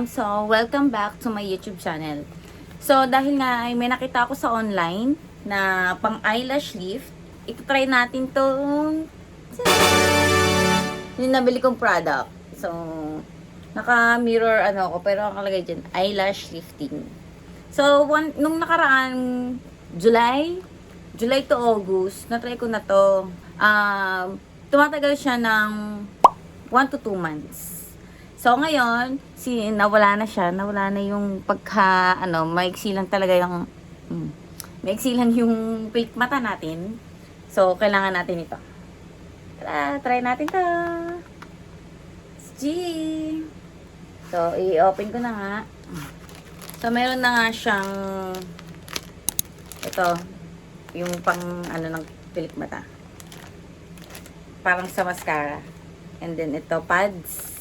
So, welcome back to my YouTube channel. So, dahil nga ay may nakita ako sa online na pang eyelash lift, ito-try natin tong yung nabili kong product. So, naka-mirror ano ko, pero ang kalagay dyan, eyelash lifting. So, nung nakaraan, July to August, na-try ko na to. Tumatagal siya ng 1 to 2 months. So, ngayon, nawala na yung maiksi lang talaga yung, maiksi lang yung pilik mata natin. So, kailangan natin ito. Tara, try natin to. G. So, i-open ko na nga. So, meron na nga siyang, ito, yung pang, ng pilik mata. Parang sa mascara. And then, ito, pads.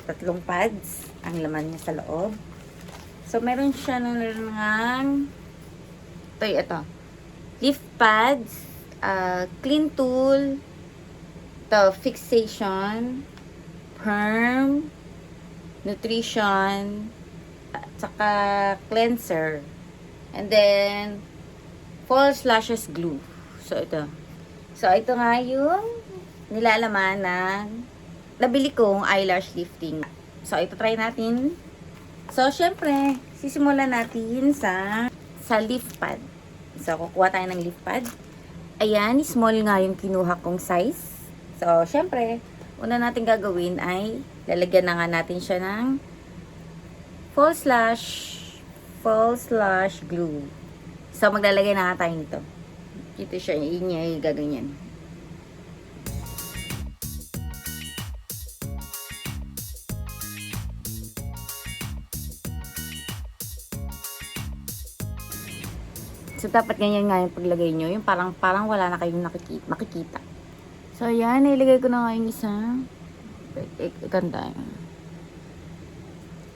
3 pads ang laman niya sa loob. So, meron siya ng ito. Lift pads, clean tool, fixation, perm, nutrition, at saka cleanser. And then, false lashes glue. So, ito. So, ito nga yung nilalaman ng nabili kong eyelash lifting. So, ito try natin. So, syempre, sisimulan natin sa lift pad. So, kukuha tayo ng lift pad. Ayan, small nga yung kinuha kong size. So, syempre, una natin gagawin ay lalagyan na nga natin siya ng false lash glue. So, maglalagay na nga tayo nito. Ito siya, yun yung gaganyan. So, dapat ganyan nga yung paglagay nyo. Yung parang wala na kayong makikita. So, ayan. Nilagay ko na nga yung isa. Ikanda.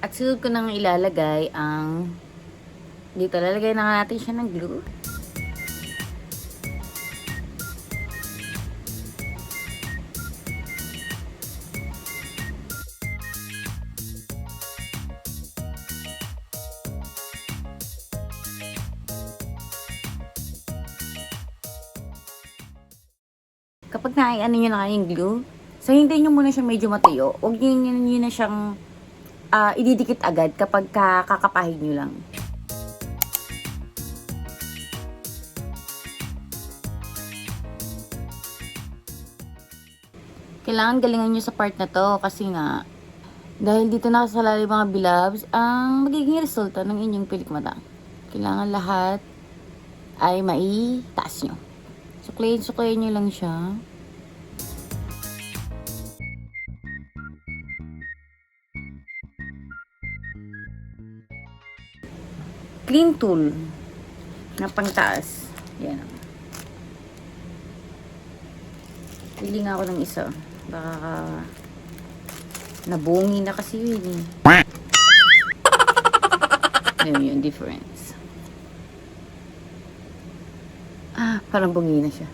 At sunod ko nang ilalagay ang dito. Lalagay na nga natin siya ng glue. Kapag naiano nyo na yung glue, so hindi nyo muna siya medyo matuyo. Huwag nyo na siyang ididikit agad kapag kakapahin nyo lang. Kailangan galingan nyo sa part na to kasi nga, dahil dito nakasalali mga bilabs, ang magiging resulta ng inyong pilik mata. Kailangan lahat ay maitaas nyo. Suklayin nyo lang siya. Clean tool na pangtaas. Yan. Pili nga ako ng isa. Baka nabungi na kasi yun eh. Ayun yung difference. Parang bungi na siya.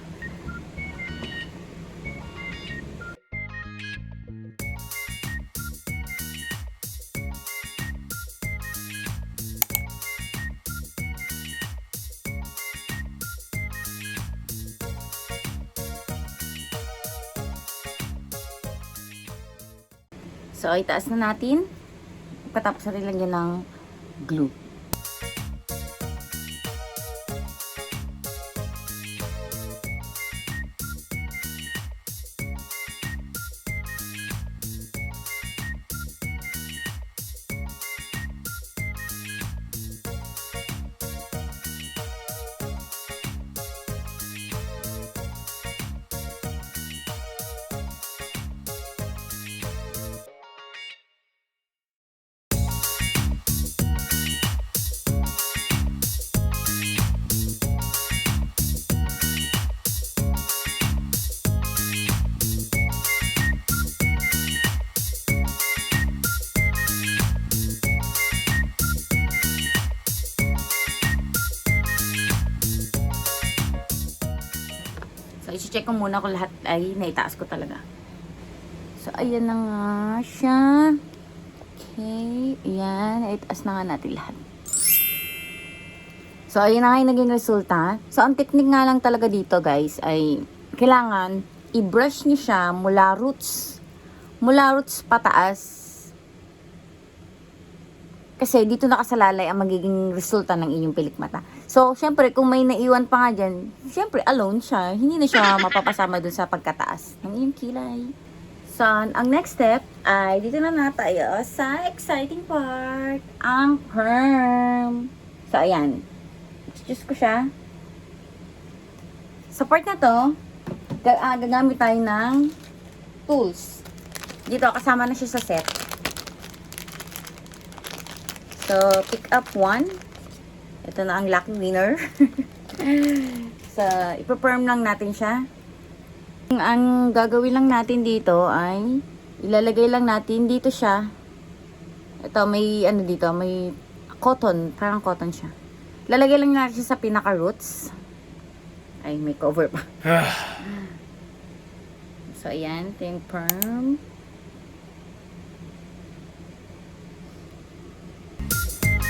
So, itaas na natin. Patapos na rin lang yan ng glue. So, isi-check ko muna kung lahat ay naitaas ko talaga. So, ayan na nga siya. Okay. Ayan. Itaas na nga natin lahat. So, ayun na nga yung naging resulta. So, ang technique nga lang talaga dito, guys, ay kailangan i-brush nyo siya mula roots. Mula roots pataas. Kasi dito nakasalalay ang magiging resulta ng inyong pilikmata. So, syempre, kung may naiwan pa nga dyan, syempre, alone siya. Hindi na siya mapapasama dun sa pagkataas ng inyong kilay. So, ang next step ay dito na tayo sa exciting part, ang perm. So, ayan. Choose ko siya. Sa part na to, gagamit tayo ng tools. Dito, kasama na siya sa set. So, pick up one. Ito na ang lucky winner. So, ipa-perm lang natin siya. Ang gagawin lang natin dito ay ilalagay lang natin dito siya. Ito, may ano dito, may cotton. Parang cotton siya. Lalagay lang natin siya sa pinaka-roots. Ay, may cover pa. So, ayan. Ito yung perm.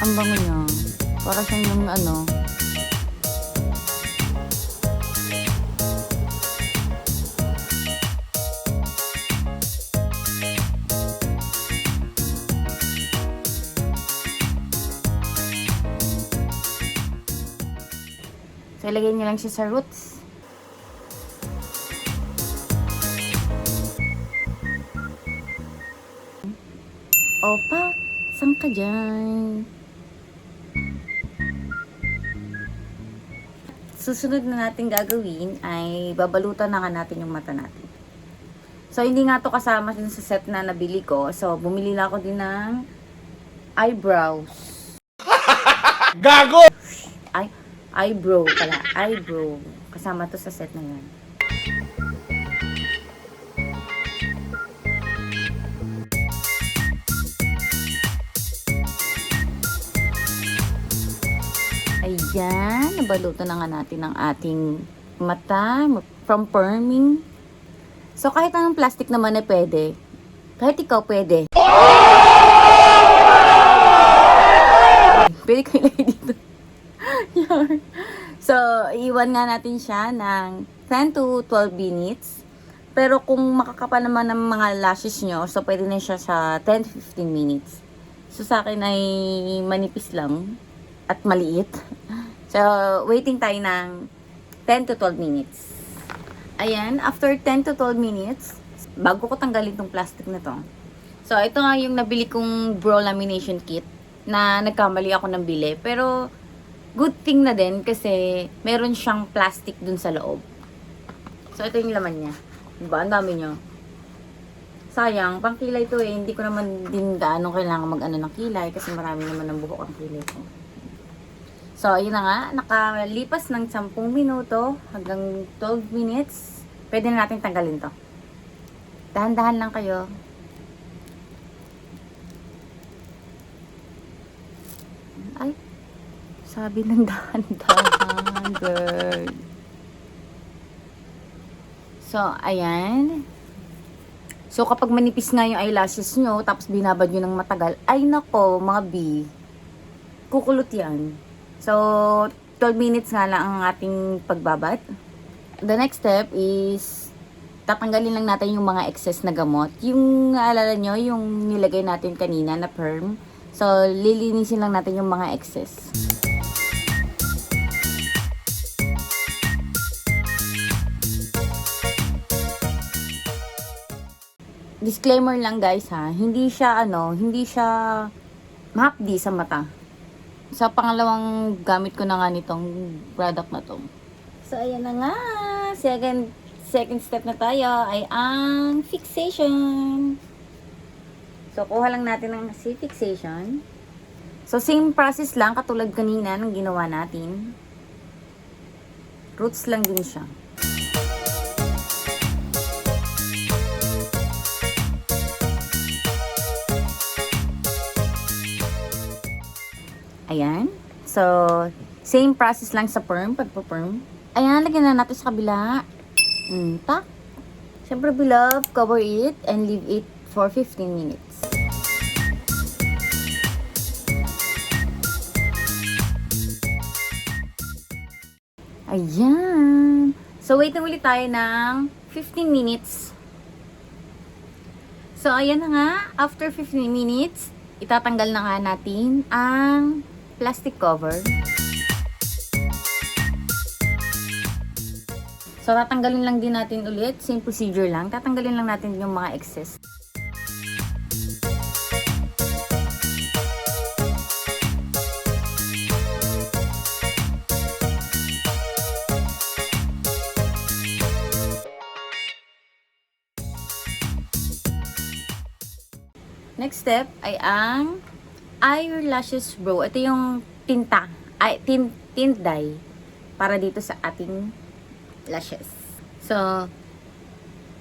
Ang bango niya. Para siyang yung ano. So, ilagay niyo lang siya sa roots. Opa, saan ka dyan? Susunod na natin gagawin ay babalutan na nga natin yung mata natin. So, hindi nga to kasama din sa set na nabili ko. So, bumili lang ako din ng eyebrows. Gago! Eyebrow pala. Eyebrow. Kasama to sa set na yan. Ayan. Nabalutan na nga natin ang ating mata from perming. So, kahit anong plastic naman na pwede. Kahit ikaw pwede. Pwede ko ilagay dito. So, iwan nga natin siya ng 10 to 12 minutes. Pero kung makakapa naman ng mga lashes nyo, so pwede na siya sa 10 to 15 minutes. So, sa akin ay manipis lang at maliit. So, waiting tayo ng 10 to 12 minutes. Ayan, after 10 to 12 minutes, bago ko tanggalin tong plastic na to. So, ito nga yung nabili kong brow lamination kit na nagkamali ako ng bili. Pero, good thing na din kasi meron siyang plastic dun sa loob. So, ito yung laman niya. Diba? Ang dami niya. Sayang, pang kilay to eh. Hindi ko naman din gaano kailangan mag-ano ng kilay kasi marami naman ng buhok ang kilay ko. So, ayun na nga. Nakalipas ng 10 minuto hanggang 12 minutes. Pwede na natin tanggalin to. Dahan-dahan lang kayo. Ay. Sabi ng dahan-dahan, girl. So, ayan. So, kapag manipis nga yung eyelashes nyo, tapos binabad nyo ng matagal, ay nako, mga B, kukulot yan. So, 12 minutes nga lang ang ating pagbabad. The next step is, tatanggalin lang natin yung mga excess na gamot. Yung, naalala nyo, yung nilagay natin kanina na perm. So, lilinisin lang natin yung mga excess. Disclaimer lang guys ha, hindi siya mahapdi sa mata. Sa pangalawang gamit ko na nga nitong product na to. So ayan na nga, second step na tayo ay ang fixation. So kuha lang natin ng fixation. So same process lang katulad kanina ng ginawa natin. Roots lang din siya. Ayan. So, same process lang sa perm, pagpa-perm. Ayan, lagyan na natin sa kabila. Tak. Siyempre, beloved, cover it and leave it for 15 minutes. Ayan. So, wait na ulit tayo ng 15 minutes. So, ayan na nga. After 15 minutes, itatanggal na nga natin ang plastic cover. So, tatanggalin lang din natin ulit. Same procedure lang. Tatanggalin lang natin yung mga excess. Next step ay ang eyelashes brow. Ito yung tinta. Tint dye para dito sa ating lashes. So,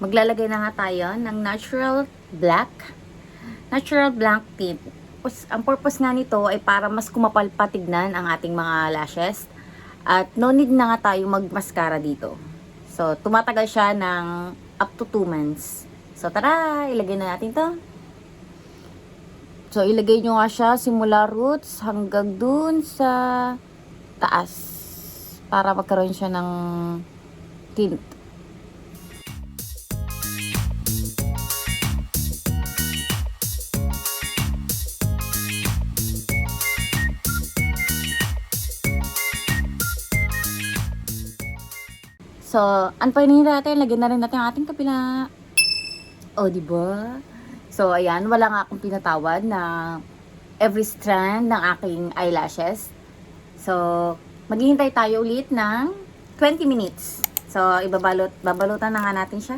maglalagay na nga tayo ng natural black tint. Ang purpose nga nito ay para mas kumapal patignan ang ating mga lashes. At no need na nga tayo mag-mascara dito. So, tumatagal siya ng up to 2 months. So, tara, ilagay na natin to. So, ilagay nyo nga siya simula roots hanggang dun sa taas. Para magkaroon siya ng tint. So, ano pa yun natin? Lagyan na rin natin ang ating kapila. O, diba? So, ayan, wala nga akong pinatawad na every strand ng aking eyelashes. So, maghihintay tayo ulit ng 20 minutes. So, babalutan na nga natin siya.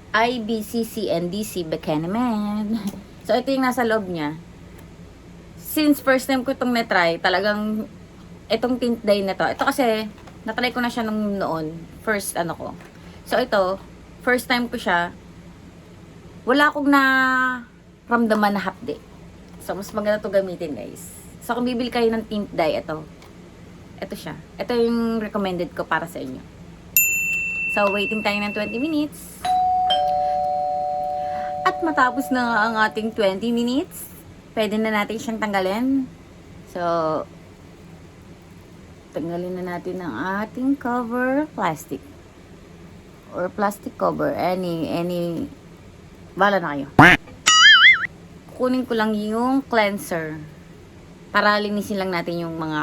IBCCNDC Bekenemen. So, ito yung nasa loob niya. Since first time ko itong na-try, talagang itong tint dye na to. Ito kasi, natry ko na siya nung noon. First, ano ko. So, ito, first time ko siya. Wala akong na ramdaman na hapde. So, mas maganda to gamitin, guys. So, kung bibili kayo ng tint dye, ito. Ito siya. Ito yung recommended ko para sa inyo. So, waiting tayo ng 20 minutes. At matapos na nga ang ating 20 minutes, pwede na natin siyang tanggalin. So, tanggalin na natin ang ating cover plastic or plastic cover, any bala na kayo. Kunin ko lang yung cleanser para linisin lang natin yung mga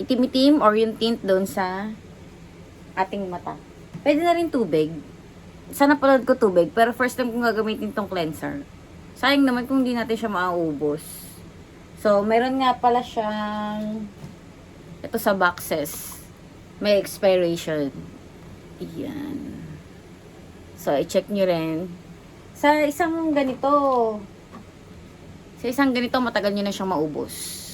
itim-itim or yung tint doon sa ating mata. Pwede na rin tubig. Sana pala ko tubig, pero first time kong gagamitin tong cleanser. Sayang naman kung hindi natin siya mauubos. So, meron nga pala siyang ito sa boxes. May expiration. Ayan. So, i-check nyo rin. Sa isang ganito, matagal nyo na siyang maubos.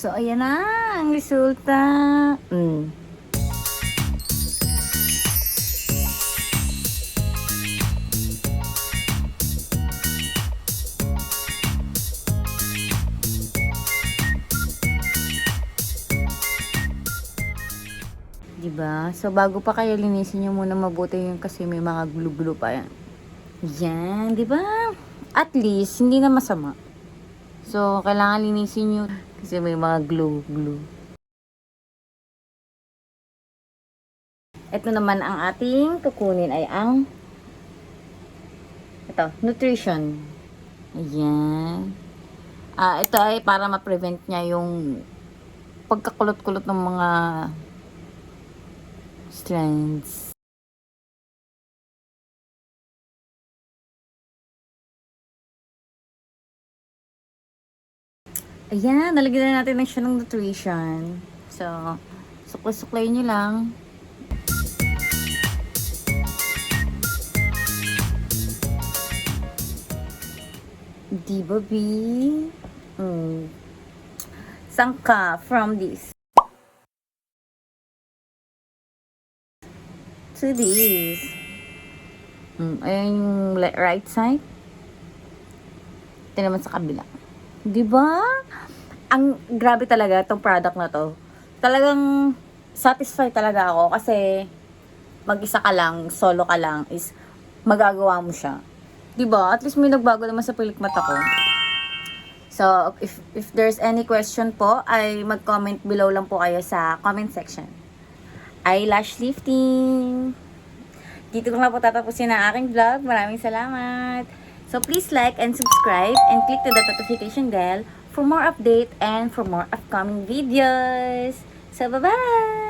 So, ayan na ang resulta. Diba? So, bago pa kayo linisin nyo muna mabuti yung kasi may mga glue-glue pa yan. Yan, diba? At least, hindi na masama. So, kailangan linisin nyo kasi may mga glue-glue. Ito naman ang ating kukunin ay ang ito, nutrition. Ayan. Ito ay para ma-prevent niya yung pagkakulot-kulot ng mga strands. Ayan, nalagyan na natin siya ng nutrition. So, suklay-suklay nyo lang. Diba, B? Sangka from this to this. Ayan yung right side. Ito naman sa kabila. Diba? Ang grabe talaga itong product na to. Talagang satisfied talaga ako kasi mag-isa ka lang, solo ka lang, is magagawa mo siya. Diba? At least may nagbago naman sa pilikmata ko. So, if there's any question po, ay mag-comment below lang po kayo sa comment section. Eyelash lifting. Dito ko na po tatapusin ang aking vlog. Maraming salamat. So, please like and subscribe and click to the notification bell for more update and for more upcoming videos. So, bye-bye!